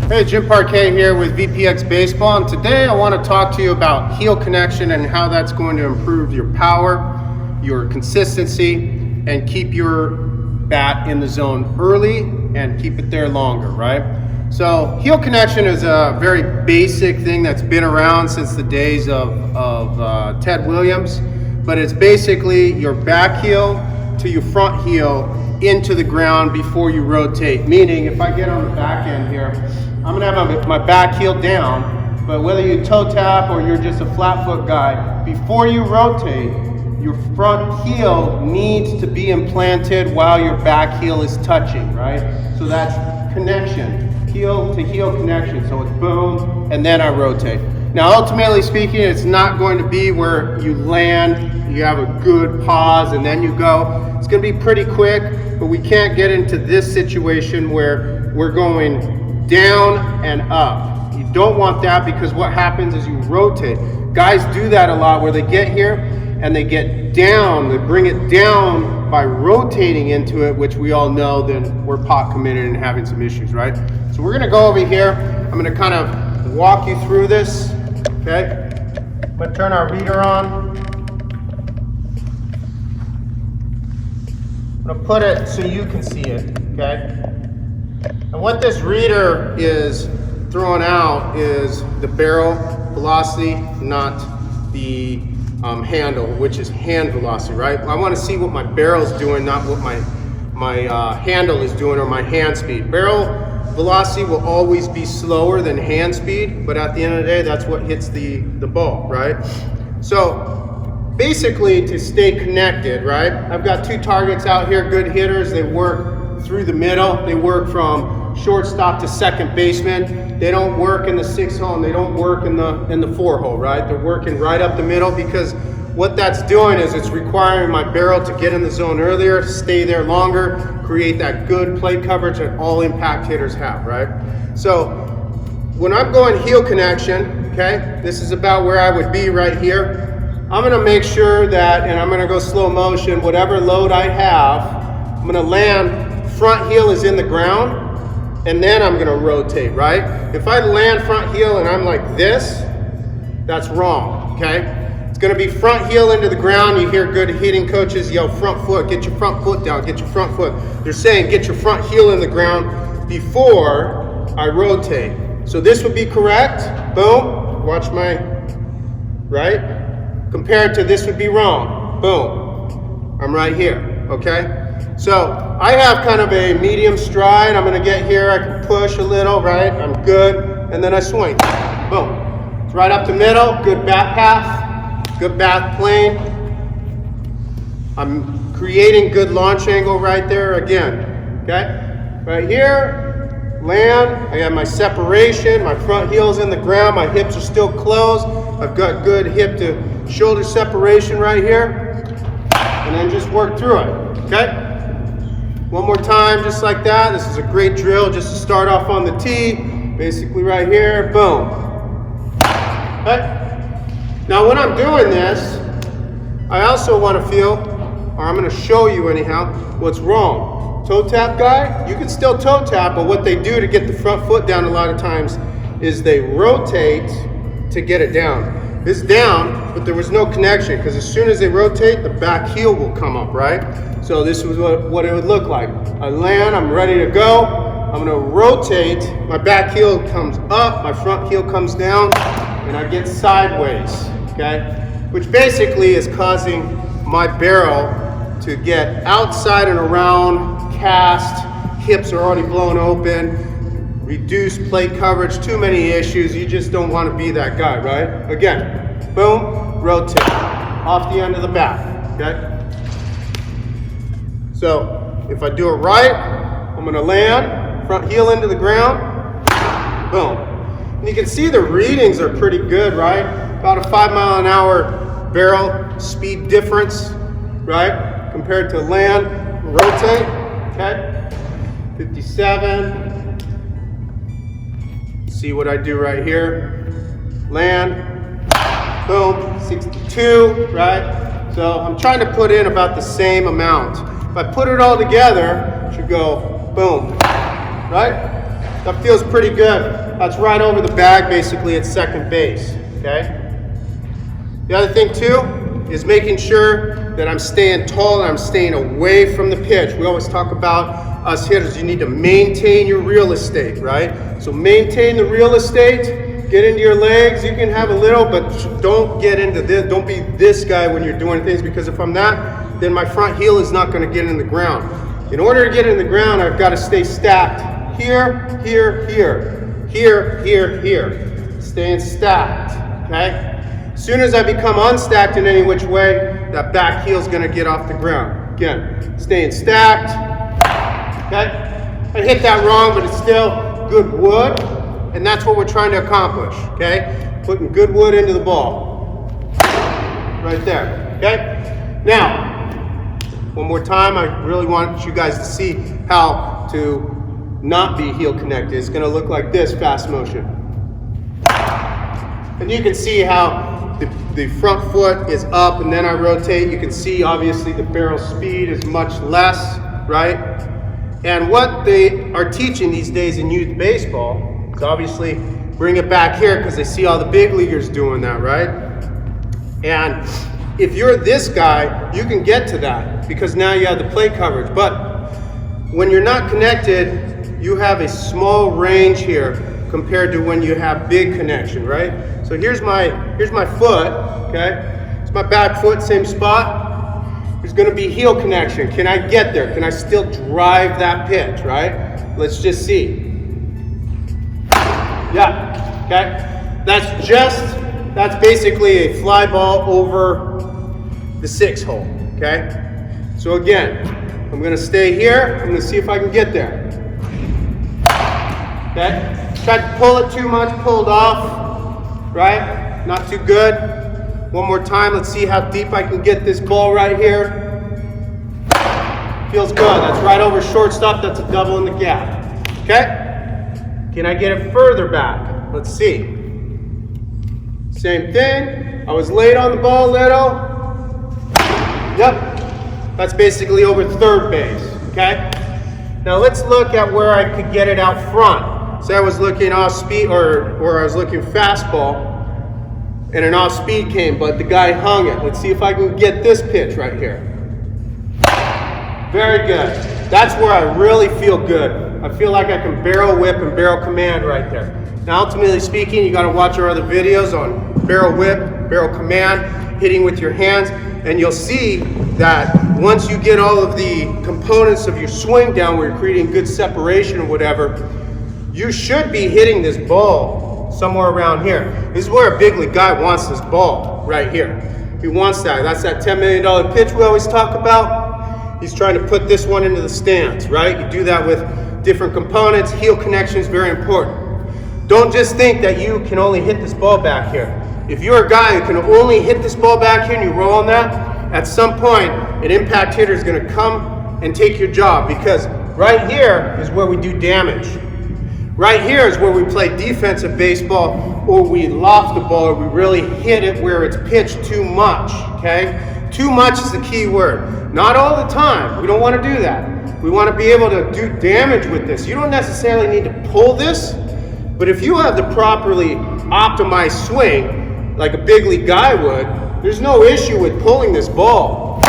Hey, Jim Parquet here with VPX Baseball, and today I want to talk to you about heel connection and how that's going to improve your power, your consistency, and keep your bat in the zone early and keep it there longer, right? So heel connection is a very basic thing that's been around since the days of Ted Williams, but it's basically your back heel to your front heel into the ground before you rotate. Meaning, if I get on the back end here, I'm gonna have my back heel down, but whether you toe tap or you're just a flat foot guy, before you rotate, your front heel needs to be implanted while your back heel is touching, right? So that's connection, heel to heel connection. So it's boom, and then I rotate. Now, ultimately speaking, it's not going to be where you land, you have a good pause, and then you go. It's gonna be pretty quick, but we can't get into this situation where we're going down and up. You don't want that, because what happens is you rotate. Guys do that a lot where they get here and they get down, they bring it down by rotating into it, which we all know then we're pot committed and having some issues, right? So we're gonna go over here. I'm gonna kind of walk you through this, okay? I'm gonna turn our reader on. I'm gonna put it so you can see it, okay? And what this reader is throwing out is the barrel velocity, not the handle, which is hand velocity, right? I want to see what my barrel's doing, not what my handle is doing or my hand speed. Barrel velocity will always be slower than hand speed, but at the end of the day, that's what hits the ball, right? So basically, to stay connected, right? I've got two targets out here, good hitters. They work through the middle. They work from shortstop to second baseman. They don't work in the 6-hole and they don't work in the 4-hole, right? They're working right up the middle, because what that's doing is it's requiring my barrel to get in the zone earlier, stay there longer, create that good plate coverage that all impact hitters have, right? So when I'm going heel connection, okay, this is about where I would be right here. I'm gonna make sure that, and I'm gonna go slow motion, whatever load I have, I'm gonna land, front heel is in the ground, and then I'm gonna rotate, right? If I land front heel and I'm like this, that's wrong, okay? It's gonna be front heel into the ground. You hear good hitting coaches yell front foot, get your front foot down, get your front foot. They're saying get your front heel in the ground before I rotate. So this would be correct, boom, watch my, right? Compared to this would be wrong, boom, I'm right here, okay? So I have kind of a medium stride. I'm gonna get here, I can push a little, right? I'm good, and then I swing, boom. It's right up the middle, good bat path, good bat plane. I'm creating good launch angle right there again, okay? Right here, land, I have my separation, my front heel's in the ground, my hips are still closed. I've got good hip to shoulder separation right here, and then just work through it, okay? One more time, just like that. This is a great drill just to start off on the tee. Basically right here, boom. Okay? Now when I'm doing this, I also want to feel, or I'm going to show you anyhow, what's wrong. Toe tap guy, you can still toe tap, but what they do to get the front foot down a lot of times is they rotate to get it down. It's down, but there was no connection, because as soon as they rotate, the back heel will come up, right? So this is what it would look like. I land, I'm ready to go. I'm gonna rotate, my back heel comes up, my front heel comes down, and I get sideways, okay? Which basically is causing my barrel to get outside and around, cast, hips are already blown open, reduced plate coverage, too many issues. You just don't want to be that guy, right? Again, boom, rotate, off the end of the bat, okay? So if I do it right, I'm gonna land, front heel into the ground, boom. And you can see the readings are pretty good, right? About a 5-mile-an-hour barrel speed difference, right? Compared to land, rotate, okay? 57. See what I do right here. Land, boom, 62, right? So I'm trying to put in about the same amount. If I put it all together, it should go boom, right? That feels pretty good. That's right over the bag, basically, at second base, okay? The other thing, too, is making sure that I'm staying tall and I'm staying away from the pitch. We always talk about us hitters, you need to maintain your real estate, right? So maintain the real estate, get into your legs. You can have a little, but don't get into this. Don't be this guy when you're doing things, because if I'm that, then my front heel is not going to get in the ground. In order to get in the ground, I've got to stay stacked. Here, here, here, here, here, here. Staying stacked, okay? As soon as I become unstacked in any which way, that back heel is going to get off the ground. Again, staying stacked, okay? I hit that wrong, but it's still good wood, and that's what we're trying to accomplish, okay? Putting good wood into the ball. Right there, okay? Now, one more time, I really want you guys to see how to not be heel connected. It's going to look like this, fast motion. And you can see how the front foot is up, and then I rotate. You can see, obviously, the barrel speed is much less, right? And what they are teaching these days in youth baseball is obviously bring it back here, because they see all the big leaguers doing that, right? And if you're this guy, you can get to that because now you have the plate coverage. But when you're not connected, you have a small range here compared to when you have big connection, right? So here's my foot, okay? It's my back foot, same spot. There's gonna be heel connection. Can I get there? Can I still drive that pitch, right? Let's just see. Yeah, okay? That's basically a fly ball over the 6 hole, okay? So again, I'm gonna stay here. I'm gonna see if I can get there. Okay? Tried to pull it too much, pulled off, right? Not too good. One more time, let's see how deep I can get this ball right here. Feels good, that's right over shortstop, that's a double in the gap, okay? Can I get it further back? Let's see. Same thing, I was late on the ball a little. Yep, that's basically over third base, okay? Now let's look at where I could get it out front. Say I was looking off speed, or I was looking fastball, and an off speed came, but the guy hung it. Let's see if I can get this pitch right here. Very good. That's where I really feel good. I feel like I can barrel whip and barrel command right there. Now, ultimately speaking, you got to watch our other videos on barrel whip, barrel command, hitting with your hands, and you'll see that once you get all of the components of your swing down, where you're creating good separation or whatever, you should be hitting this ball somewhere around here. This is where a big league guy wants this ball, right here. He wants that. That's that $10 million pitch we always talk about. He's trying to put this one into the stands, right? You do that with different components. Heel connection is very important. Don't just think that you can only hit this ball back here. If you're a guy who can only hit this ball back here and you roll on that, at some point, an impact hitter is going to come and take your job, because right here is where we do damage. Right here is where we play defensive baseball, or we loft the ball, or we really hit it where it's pitched too much, okay? Too much is the key word. Not all the time. We don't want to do that. We want to be able to do damage with this. You don't necessarily need to pull this, but if you have the properly optimized swing, like a big league guy would, there's no issue with pulling this ball,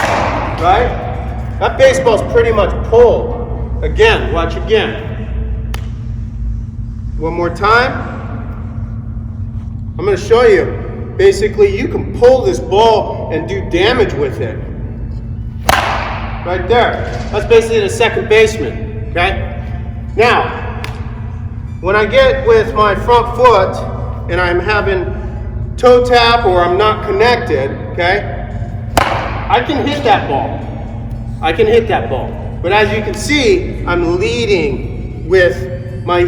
right? That baseball's pretty much pulled. Again, watch again. One more time. I'm going to show you. Basically, you can pull this ball and do damage with it. Right there. That's basically the second baseman. Okay? Now, when I get with my front foot and I'm having toe tap or I'm not connected, okay, I can hit that ball. I can hit that ball. But as you can see, I'm leading with my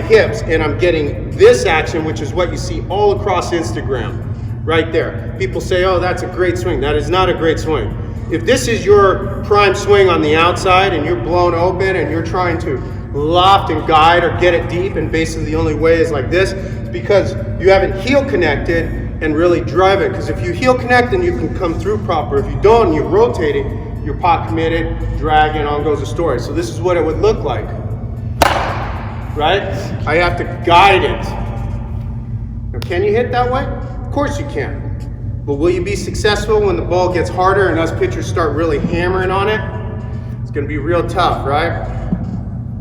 hips, and I'm getting this action, which is what you see all across Instagram, right there. People say, oh, that's a great swing. That is not a great swing. If this is your prime swing on the outside and you're blown open and you're trying to loft and guide or get it deep, and basically the only way is like this, it's because you haven't heel connected and really drive it. Because if you heel connect, then you can come through proper. If you don't, you're rotating, you're pot committed, dragging, on goes the story. So this is what it would look like. right? I have to guide it. Now, can you hit that way? Of course you can. But will you be successful when the ball gets harder and us pitchers start really hammering on it? It's going to be real tough, right?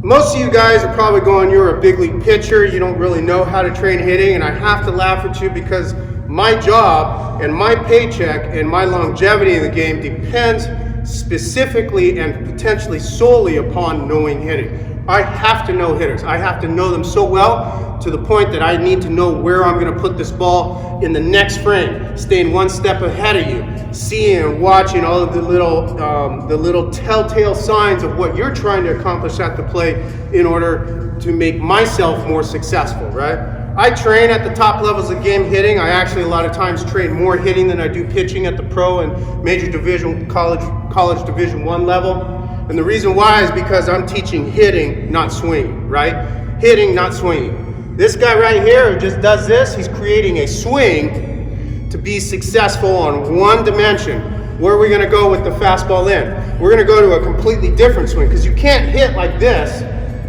Most of you guys are probably going, you're a big league pitcher, you don't really know how to train hitting, and I have to laugh at you because my job and my paycheck and my longevity in the game depends specifically and potentially solely upon knowing hitting. I have to know hitters. I have to know them so well to the point that I need to know where I'm going to put this ball in the next frame, staying one step ahead of you, seeing and watching all of the little telltale signs of what you're trying to accomplish at the plate in order to make myself more successful, right? I train at the top levels of game hitting. I actually a lot of times train more hitting than I do pitching at the pro and major division, college Division I level. And the reason why is because I'm teaching hitting, not swinging, right? Hitting, not swinging. This guy right here who just does this, he's creating a swing to be successful on one dimension. Where are we going to go with the fastball in? We're going to go to a completely different swing because you can't hit like this.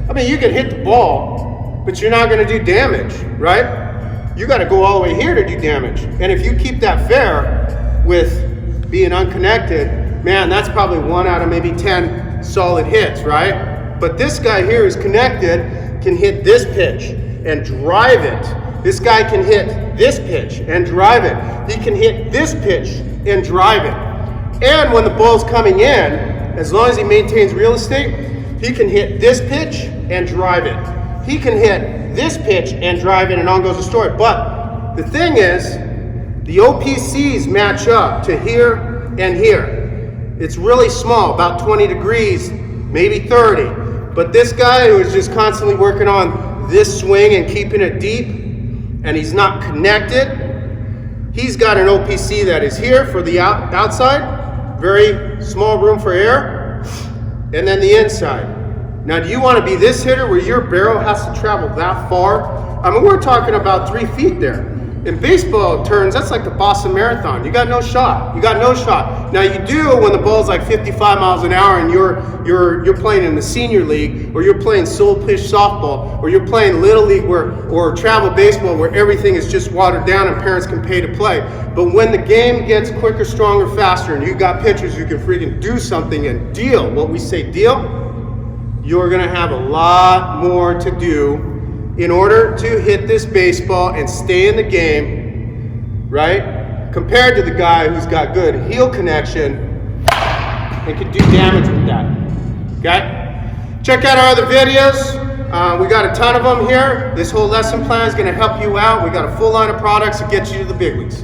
I mean, you can hit the ball, but you're not going to do damage, right? You got to go all the way here to do damage. And if you keep that fair with being unconnected, man, that's probably 1 out of maybe 10 solid hits, right? But this guy here is connected, can hit this pitch and drive it. This guy can hit this pitch and drive it. He can hit this pitch and drive it. And when the ball's coming in, as long as he maintains real estate, he can hit this pitch and drive it. He can hit this pitch and drive it, and on goes the story. But the thing is, the OPCs match up to here and here. It's really small, about 20 degrees, maybe 30. But this guy who is just constantly working on this swing and keeping it deep, and he's not connected, he's got an OPC that is here for the outside, very small room for air, and then the inside. Now, do you want to be this hitter where your barrel has to travel that far? I mean, we're talking about 3 feet there. In baseball terms, that's like the Boston Marathon. You got no shot. You got no shot. Now, you do when the ball's like 55 miles an hour and you're playing in the senior league, or you're playing sole pitch softball, or you're playing little league or travel baseball where everything is just watered down and parents can pay to play. But when the game gets quicker, stronger, faster, and you got pitchers who can freaking do something and deal, what we say deal, you're going to have a lot more to do in order to hit this baseball and stay in the game, right? Compared to the guy who's got good heel connection and can do damage with that, okay? Check out our other videos. We got a ton of them here. This whole lesson plan is going to help you out. We got a full line of products to get you to the big leagues.